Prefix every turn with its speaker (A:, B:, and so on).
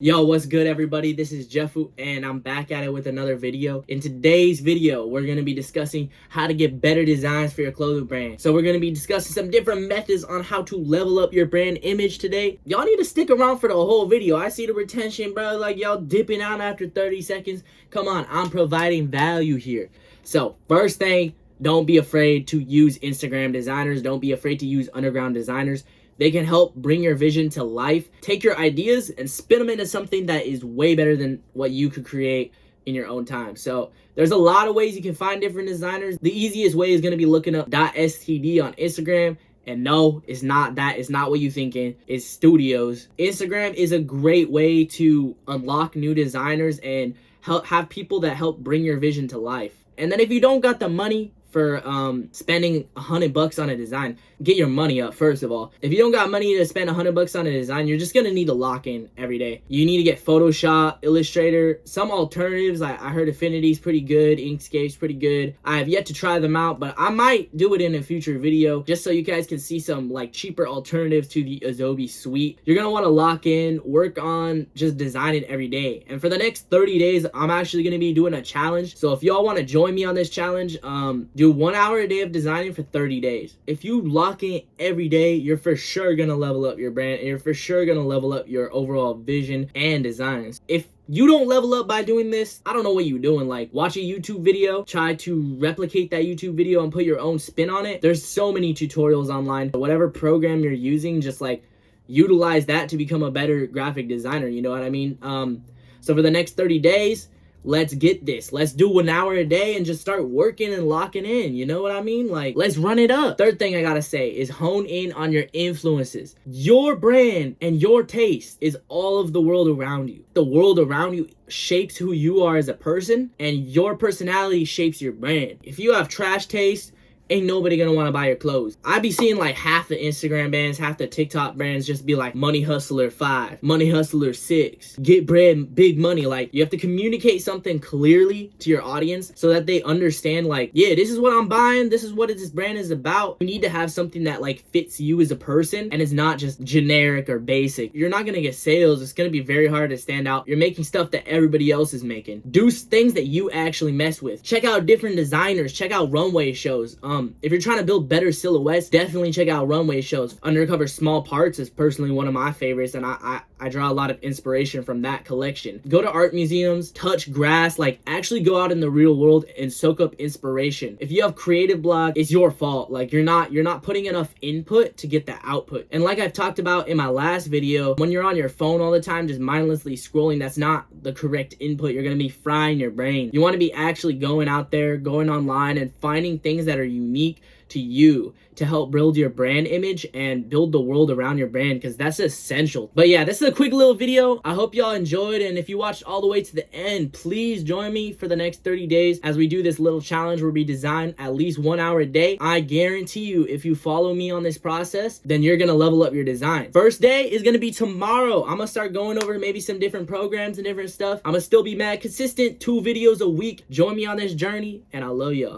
A: Yo, what's good everybody? This is Jefu and I'm back at it with another video. In today's video, we're going to be discussing how to get better designs for your clothing brand. So we're going to be discussing some different methods on how to level up your brand image today. Y'all need to stick around for the whole video. I see the retention, bro. Like y'all dipping out after 30 seconds. Come on, I'm providing value here. So first thing, don't be afraid to use Instagram designers. Don't be afraid to use underground designers. They can help bring your vision to life. Take your ideas and spin them into something that is way better than what you could create in your own time. So there's a lot of ways you can find different designers. The easiest way is going to be looking up .std on Instagram. And no, it's not that. It's not what you're thinking. It's studios. Instagram is a great way to unlock new designers and have people that help bring your vision to life. And then if you don't got the money for spending $100 on a design, get your money up first of all. If you don't got money to spend $100 on a design, you're just gonna need to lock in every day. You need to get Photoshop, Illustrator, some alternatives. I heard Affinity's pretty good, Inkscape's pretty good. I have yet to try them out, but I might do it in a future video just so you guys can see some like cheaper alternatives to the Adobe suite. You're gonna want to lock in, work on just designing every day. And for the next 30 days, I'm actually gonna be doing a challenge. So if y'all want to join me on this challenge, do 1 hour a day of designing for 30 days. If you lock in every day, you're for sure gonna level up your brand and you're for sure gonna level up your overall vision and designs. If you don't level up by doing this, I don't know what you're doing. Like, watch a YouTube video, try to replicate that YouTube video and put your own spin on it. There's so many tutorials online. Whatever program you're using, just like utilize that to become a better graphic designer, you know what I mean? So for the next 30 days, let's get this. Let's do 1 hour a day and just start working and locking in. You know what I mean? Like, let's run it up. Third thing I gotta say is hone in on your influences. Your brand and your taste is all of the world around you. The world around you shapes who you are as a person, and your personality shapes your brand. If you have trash taste, ain't nobody gonna want to buy your clothes. I be seeing like half the Instagram brands, half the TikTok brands just be like Money Hustler 5, Money Hustler 6, get bread, big money. Like, you have to communicate something clearly to your audience so that they understand like, yeah, this is what I'm buying. This is what this brand is about. You need to have something that like fits you as a person and it's not just generic or basic. You're not gonna get sales. It's gonna be very hard to stand out. You're making stuff that everybody else is making. Do things that you actually mess with. Check out different designers. Check out runway shows. If you're trying to build better silhouettes, definitely check out runway shows. Undercover Small Parts is personally one of my favorites, and I draw a lot of inspiration from that collection. Go to art museums, touch grass, like actually go out in the real world and soak up inspiration. If you have creative block, it's your fault. Like, you're not putting enough input to get the output. And like I've talked about in my last video, when you're on your phone all the time just mindlessly scrolling, that's not the correct input. You're gonna be frying your brain. You want to be actually going out there, going online and finding things that are unique to you to help build your brand image and build the world around your brand, because that's essential. But yeah, this is a quick little video. I hope y'all enjoyed, and if you watched all the way to the end, please join me for the next 30 days as we do this little challenge where we design at least 1 hour a day. I guarantee you, if you follow me on this process, then you're gonna level up your design. First day is gonna be tomorrow. I'm gonna start going over maybe some different programs and different stuff. I'm gonna still be mad consistent, 2 videos a week. Join me on this journey, and I love y'all.